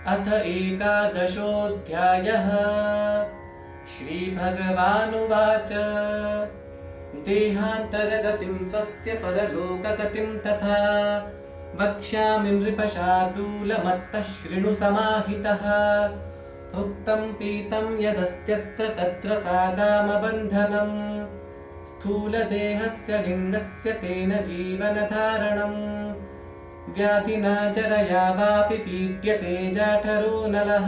अथ एकादशोऽध्यायः। श्रीभगवानुवाच देहान्तरगतिं स्वस्य परलोकगतिं तथा वक्ष्यामि नृपशार्दूलमत्तः शृणु समाहितः। भुक्तं पीतं यदस्त्यत्र तत्र सादामबन्धनम् स्थूलदेहस्य लिङ्गस्य तेन जीवनधारणम् व्याधिना जरया वापि पीड्यते जाठरो नलः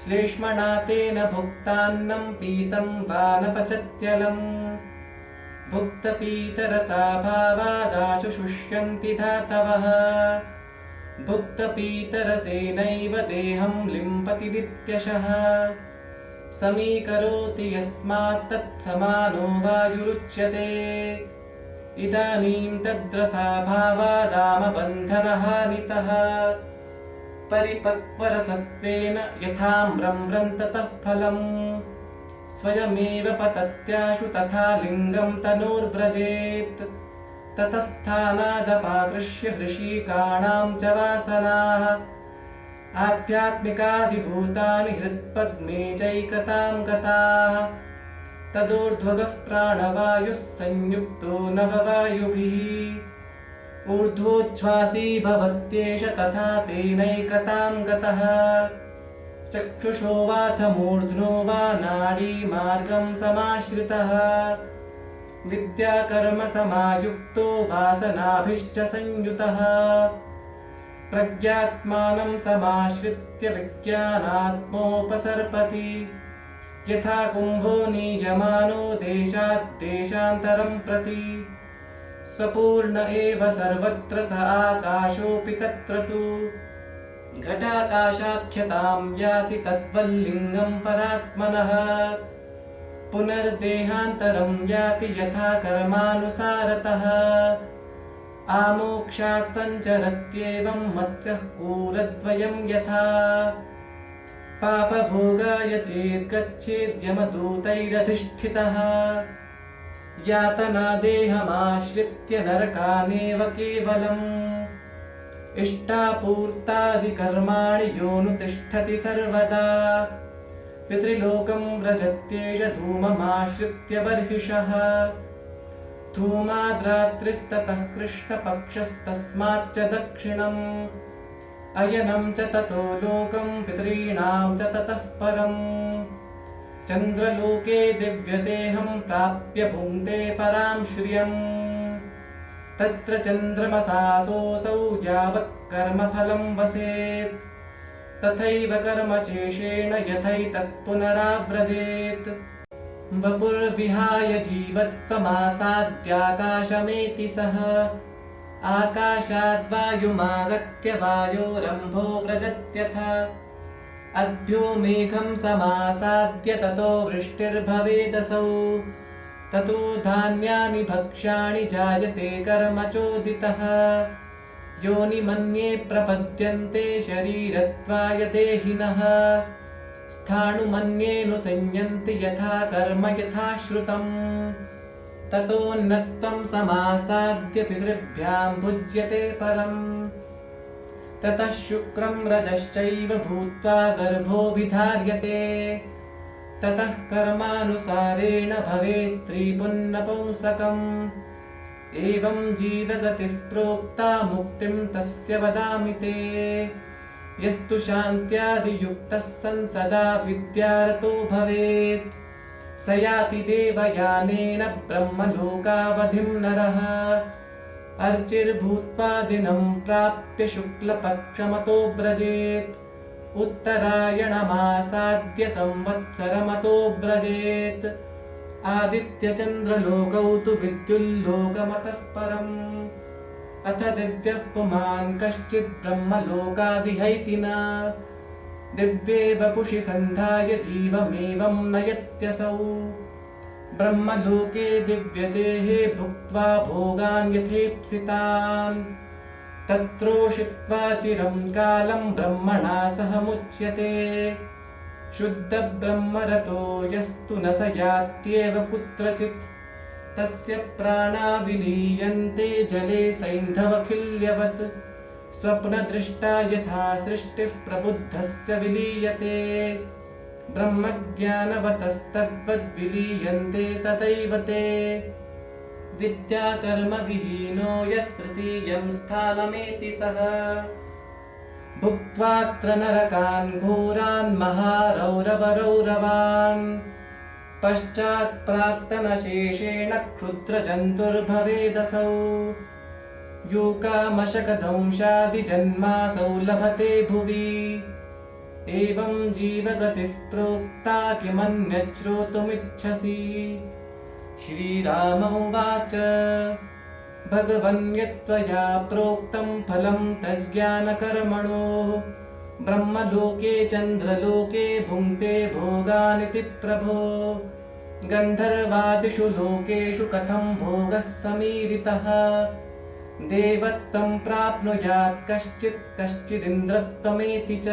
श्लेष्मणा तेन भुक्तान्नं पीतं वा न पचत्यलम् भुक्तपीतरसाभावादाशु शुष्यन्ति धातवः भुक्तपीतरसेनैव देहं लिम्पति नित्यशः समीकरोति यस्मात् तत्समानो वायुरुच्यते इदानीं तद्रसाभावादामबन्धनहानितः परिपक्वरसत्वेन यथाम्रं व्रन्ततः फलम् स्वयमेव पतत्याशु तथा लिङ्गं तनोर्व्रजेत् ततस्थानादपाकृष्य वृषीकाणां च वासनाः आध्यात्मिकादिभूतानि हृत्पद्मे चैकतां गताः तदूर्ध्वगः प्राणवायुः संयुक्तो नववायुभिः ऊर्ध्वोच्छ्वासी भवत्येष तथा तेनैकतां गतः चक्षुषो वाथ मूर्ध्नो वा नाडीमार्गं समाश्रितः विद्याकर्मसमायुक्तो वासनाभिश्च संयुतः प्रज्ञात्मानं समाश्रित्य विज्ञानात्मोपसर्पति यथा कुम्भो नीयमानो देशात् देशान्तरं प्रति स्वपूर्ण एव सर्वत्र स आकाशोऽपि तत्र तु घटाकाशाख्यतां याति तद्वल्लिङ्गं परात्मनः पुनर्देहान्तरं याति यथा कर्मानुसारतः आमोक्षात् सञ्चरत्येवं मत्स्यः कूरद्वयं यथा पापभोगाय चेद्गच्छेद्यमदूतैरधिष्ठितः यातना देहमाश्रित्य नरकानेव केवलम् इष्टापूर्तादिकर्माणि योऽनुतिष्ठति सर्वदा पितृलोकं व्रजत्येष धूममाश्रित्य बर्हिषः धूमाद्रात्रिस्ततः कृष्णपक्षस्तस्माच्च दक्षिणम् अयनं च ततो लोकं पितॄणां च ततः परम् चन्द्रलोके दिव्यदेहं प्राप्य भुङ्क्ते परां श्रियम् तत्र चन्द्रमसासोऽसौ यावत् कर्मफलं वसेत् तथैव कर्मशेषेण यथैतत्पुनराव्रजेत् वपुर्विहाय जीवत्वमासाद्याकाशमेति सः आकाशाद्वायुमागत्य वायोरम्भो व्रजत्यथा अद्भ्यो मेघं समासाद्य ततो वृष्टिर्भवेदसौ ततो धान्यानि भक्ष्याणि जायते कर्म चोदितः योनिमन्ये प्रपद्यन्ते शरीरत्वाय देहिनः स्थाणुमन्येऽनुसंयन्ति यथा कर्म यथा श्रुतम् ततोऽन्नत्वं समासाद्य पितृभ्यां भुज्यते परम् ततः शुक्रं रजश्चैव भूत्वा गर्भोऽभिधार्यते ततः कर्मानुसारेण भवेत् स्त्रीपुंनपुंसकम् एवं जीवगतिः प्रोक्ता मुक्तिं तस्य वदामि ते यस्तु शान्त्यादियुक्तः सन् सदा विद्यारतो भवेत् स याति देवयानेन ब्रह्मलोकावधिं नरः अर्चिर्भूत्वा दिनं प्राप्य शुक्लपक्षमतो व्रजेत् उत्तरायणमासाद्य संवत्सरमतो व्रजेत् आदित्यचन्द्रलोकौ तु विद्युल्लोकमतः परम् अथ दिव्यः पुमान् कश्चित् ब्रह्मलोकादिहैति न दिव्ये वपुषि सन्धाय जीवमेवं नयत्यसौ ब्रह्मलोके दिव्यदेहे भुक्त्वा भोगान् यथेप्सितान् तत्रोषित्वा चिरं कालं ब्रह्मणा सह मुच्यते शुद्धब्रह्मरतो यस्तु न स यात्येव कुत्रचित् तस्य प्राणा विलीयन्ते जले सैन्धवखिल्यवत् स्वप्नदृष्टा यथा सृष्टिः प्रबुद्धस्य विलीयते ब्रह्मज्ञानवतस्तद्वद्विलीयन्ते तथैव ते विद्याकर्मविहीनो यस्तृतीयं स्थानमेति सः भुक्त्वात्र नरकान् घोरान् महारौरवरौरवान् पश्चात् प्राक्तनशेषेण क्षुद्रजन्तुर्भवेदसौ यूकामशकदंशादिजन्मासौ लभते भुवि एवं जीवगतिः प्रोक्ता किमन्यच्छ्रोतुमिच्छसि। श्रीराम उवाच भगवन् यत्त्वया प्रोक्तं फलं तज्ज्ञानकर्मणो ब्रह्मलोके चन्द्रलोके भुङ्क्ते भोगानिति प्रभो गन्धर्वादिषु लोकेषु कथं भोगः समीरितः देवत्वं प्राप्नुयात् कश्चित् कश्चिदिन्द्रत्वमेति च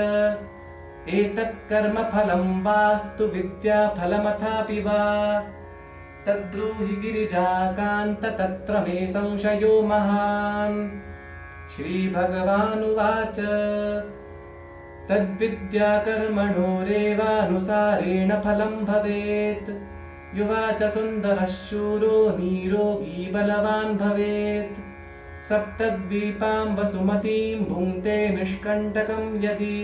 एतत् कर्मफलं वास्तु विद्याफलमथापि वा तद्ब्रूहि गिरिजाकान्त तत्र मे संशयो महान्। श्रीभगवानुवाच तद्विद्याकर्मणोरेवानुसारेण फलं भवेत् युवाच सुन्दरः शूरो निरोगी बलवान् भवेत् सप्तद्वीपां वसुमतीं भुङ्क्ते निष्कण्टकं यदि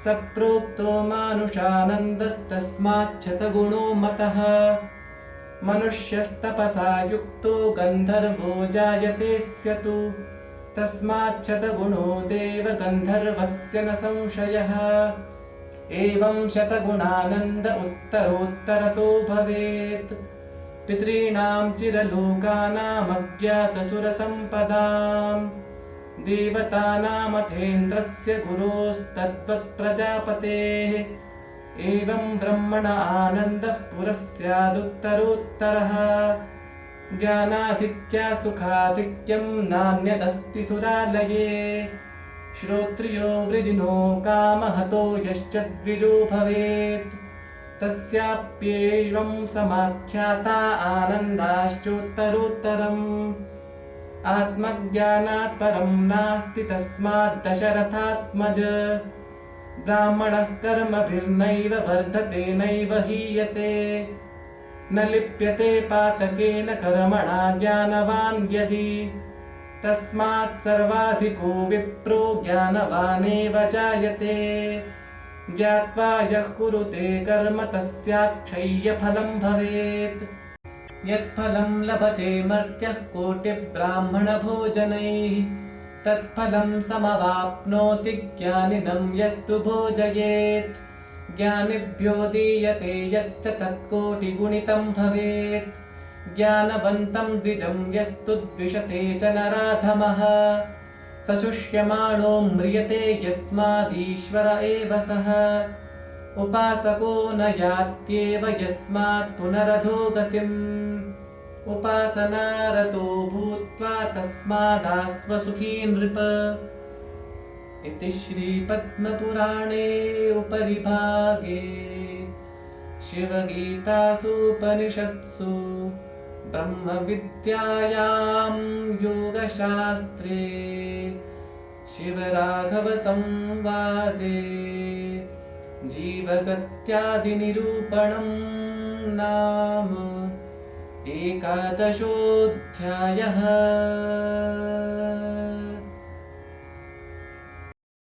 स प्रोक्तो मानुषानन्दस्तस्माच्छतगुणो मतः मनुष्यस्तपसा युक्तो गन्धर्वो जायते स्यतु तस्माच्छतगुणो देवगन्धर्वस्य न संशयः एवं शतगुणानन्द उत्तरोत्तरतो भवेत् पितॄणां चिरलोकानामज्ञातसुरसम्पदाम् देवतानामथेन्द्रस्य गुरोस्तद्वत्प्रजापतेः एवं ब्रह्मण आनन्दः पुरः स्यादुत्तरोत्तरः ज्ञानाधिक्या सुखाधिक्यं नान्यदस्ति सुरालये श्रोत्रियो वृजिनो कामहतो यश्च द्विजो भवेत् तस्याप्येवं समाख्याता आनन्दाश्चोत्तरोत्तरम् आत्मज्ञानात् परं नास्ति तस्मात् दशरथात्मज ब्राह्मणः कर्मभिर्नैव वर्धते नैव हीयते न लिप्यते पातकेन कर्मणा ज्ञानवान् यदि तस्मात् सर्वाधिको विप्रो ज्ञानवानेव जायते ज्ञात्वा यः कुरुते कर्म तस्याक्षय्यफलं भवेत् यत्फलं लभते मर्त्यः कोटिब्राह्मणभोजनैः तत्फलं समवाप्नोति ज्ञानिनं यस्तु भोजयेत् ज्ञानिभ्यो दीयते यच्च तत्कोटिगुणितं भवेत् ज्ञानवन्तं द्विजं यस्तु द्विषते च नराधमः स शुष्यमाणो म्रियते यस्मादीश्वर एव सः उपासको न यात्येव यस्मात् पुनरधो गतिम् उपासनारतो भूत्वा तस्मादास्व सुखी नृप। इति श्रीपद्मपुराणे उपरिभागे शिवगीतासूपनिषत्सु ब्रह्मविद्यायां योगशास्त्रे शिवराघवसंवादे जीवगत्यादिनिरूपणं नाम 11ोऽध्यायः।